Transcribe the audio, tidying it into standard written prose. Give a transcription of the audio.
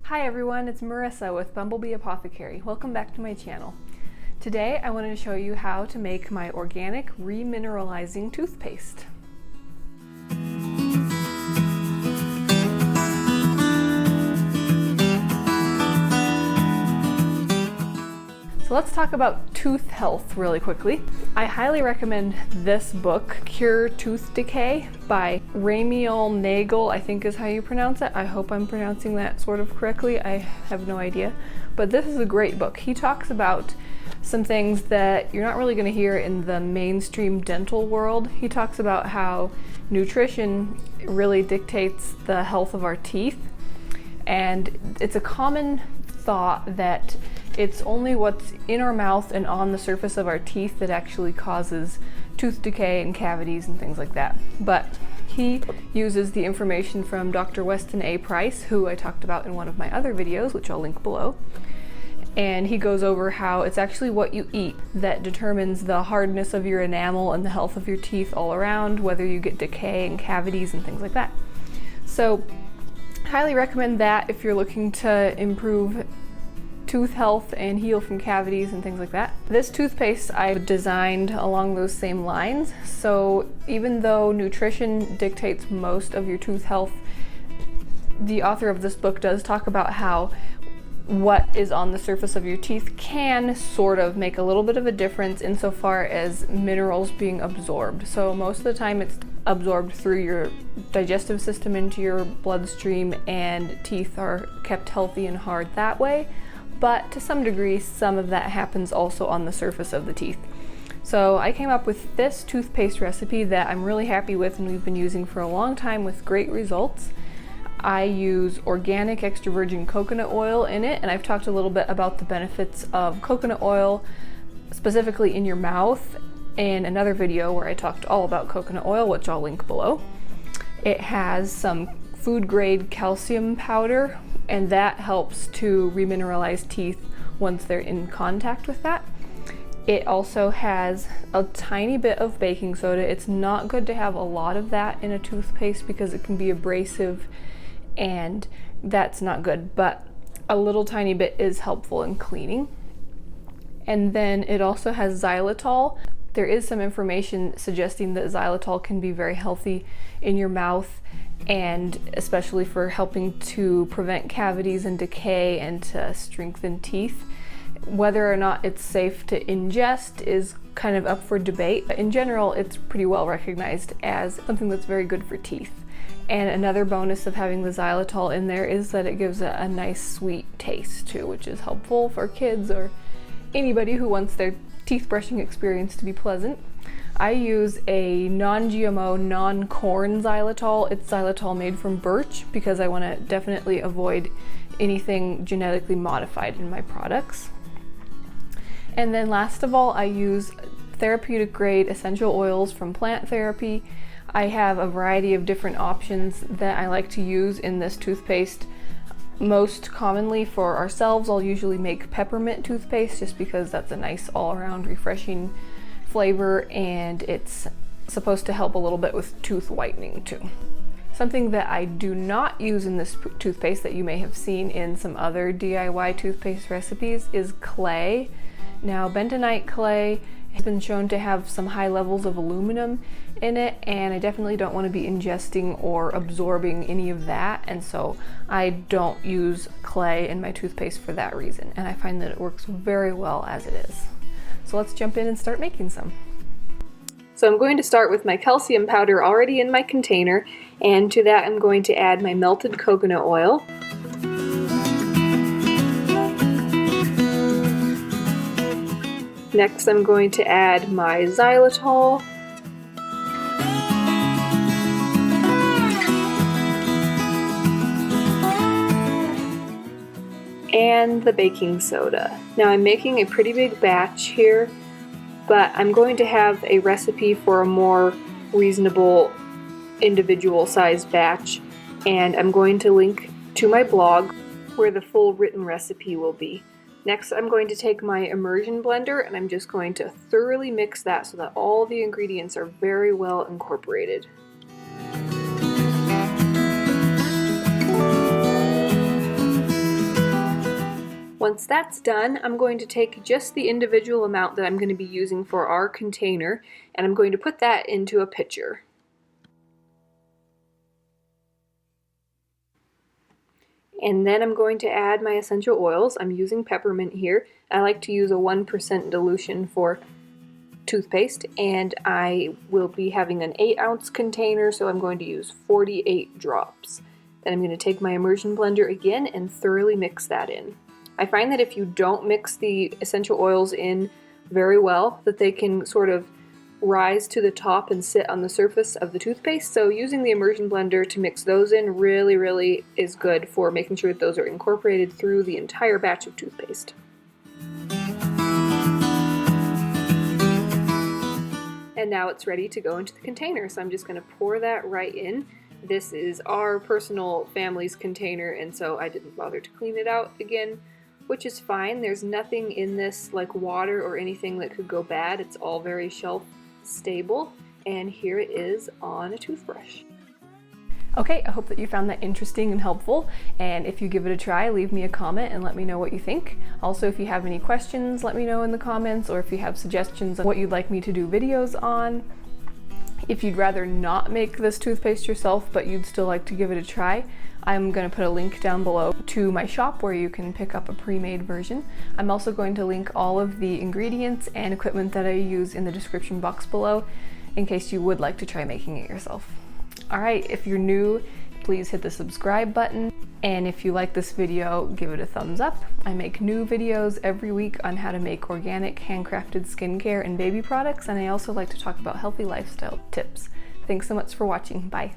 Hi everyone, it's Marissa with Bumblebee Apothecary. Welcome back to my channel. Today I wanted to show you how to make my organic remineralizing toothpaste. So let's talk about tooth health really quickly. I highly recommend this book, Cure Tooth Decay by REMINERALIZIng, I think is how you pronounce it. I hope I'm pronouncing that sort of correctly. I have no idea. But this is a great book. He talks about some things that you're not really going to hear in the mainstream dental world. He talks about how nutrition really dictates the health of our teeth. And it's a common thought that it's only what's in our mouth and on the surface of our teeth that actually causes tooth decay and cavities and things like that. But he uses the information from Dr. Weston A. Price, who I talked about in one of my other videos, which I'll link below. And he goes over how it's actually what you eat that determines the hardness of your enamel and the health of your teeth all around, whether you get decay and cavities and things like that. So highly recommend that if you're looking to improve tooth health and heal from cavities and things like that. This toothpaste I've designed along those same lines. So even though nutrition dictates most of your tooth health, the author of this book does talk about how what is on the surface of your teeth can sort of make a little bit of a difference insofar as minerals being absorbed. So most of the time it's absorbed through your digestive system into your bloodstream, and teeth are kept healthy and hard that way. But to some degree, some of that happens also on the surface of the teeth. So I came up with this toothpaste recipe that I'm really happy with and we've been using for a long time with great results. I use organic extra virgin coconut oil in it, and I've talked a little bit about the benefits of coconut oil, specifically in your mouth, in another video where I talked all about coconut oil, which I'll link below. It has some food grade calcium powder, and that helps to remineralize teeth once they're in contact with that. It also has a tiny bit of baking soda. It's not good to have a lot of that in a toothpaste because it can be abrasive and that's not good, but a little tiny bit is helpful in cleaning. And then it also has xylitol. There is some information suggesting that xylitol can be very healthy in your mouth, and especially for helping to prevent cavities and decay and to strengthen teeth. Whether or not it's safe to ingest is kind of up for debate. In general, it's pretty well recognized as something that's very good for teeth. And another bonus of having the xylitol in there is that it gives a nice sweet taste too, which is helpful for kids or anybody who wants their teeth brushing experience to be pleasant. I use a non-GMO, non-corn xylitol. It's xylitol made from birch because I want to definitely avoid anything genetically modified in my products. And then last of all, I use therapeutic grade essential oils from plant therapy. I have a variety of different options that I like to use in this toothpaste. Most commonly for ourselves, I'll usually make peppermint toothpaste just because that's a nice all-around refreshing flavor, and it's supposed to help a little bit with tooth whitening too. Something that I do not use in this toothpaste that you may have seen in some other DIY toothpaste recipes is clay. Now, bentonite clay has been shown to have some high levels of aluminum in it, and I definitely don't want to be ingesting or absorbing any of that, and so I don't use clay in my toothpaste for that reason, and I find that it works very well as it is. So let's jump in and start making some. So I'm going to start with my calcium powder already in my container, and to that I'm going to add my melted coconut oil. Next I'm going to add my xylitol. And the baking soda. Now I'm making a pretty big batch here, but I'm going to have a recipe for a more reasonable individual sized batch, and I'm going to link to my blog where the full written recipe will be. Next I'm going to take my immersion blender and I'm just going to thoroughly mix that so that all the ingredients are very well incorporated. Once that's done, I'm going to take just the individual amount that I'm going to be using for our container, and I'm going to put that into a pitcher. And then I'm going to add my essential oils. I'm using peppermint here. I like to use a 1% dilution for toothpaste, and I will be having an 8-ounce container, so I'm going to use 48 drops. Then I'm going to take my immersion blender again and thoroughly mix that in. I find that if you don't mix the essential oils in very well, that they can sort of rise to the top and sit on the surface of the toothpaste. So using the immersion blender to mix those in really is good for making sure that those are incorporated through the entire batch of toothpaste. And now it's ready to go into the container, so I'm just going to pour that right in. This is our personal family's container, and so I didn't bother to clean it out again, which is fine. There's nothing in this like water or anything that could go bad. It's all very shelf stable, and here it is on a toothbrush. Okay, I hope that you found that interesting and helpful, and if you give it a try, leave me a comment and let me know what you think. Also, if you have any questions, let me know in the comments, or if you have suggestions on what you'd like me to do videos on. If you'd rather not make this toothpaste yourself, but you'd still like to give it a try, I'm going to put a link down below to my shop where you can pick up a pre-made version. I'm also going to link all of the ingredients and equipment that I use in the description box below in case you would like to try making it yourself. Alright, if you're new, please hit the subscribe button, and if you like this video, give it a thumbs up. I make new videos every week on how to make organic, handcrafted skincare and baby products, and I also like to talk about healthy lifestyle tips. Thanks so much for watching. Bye.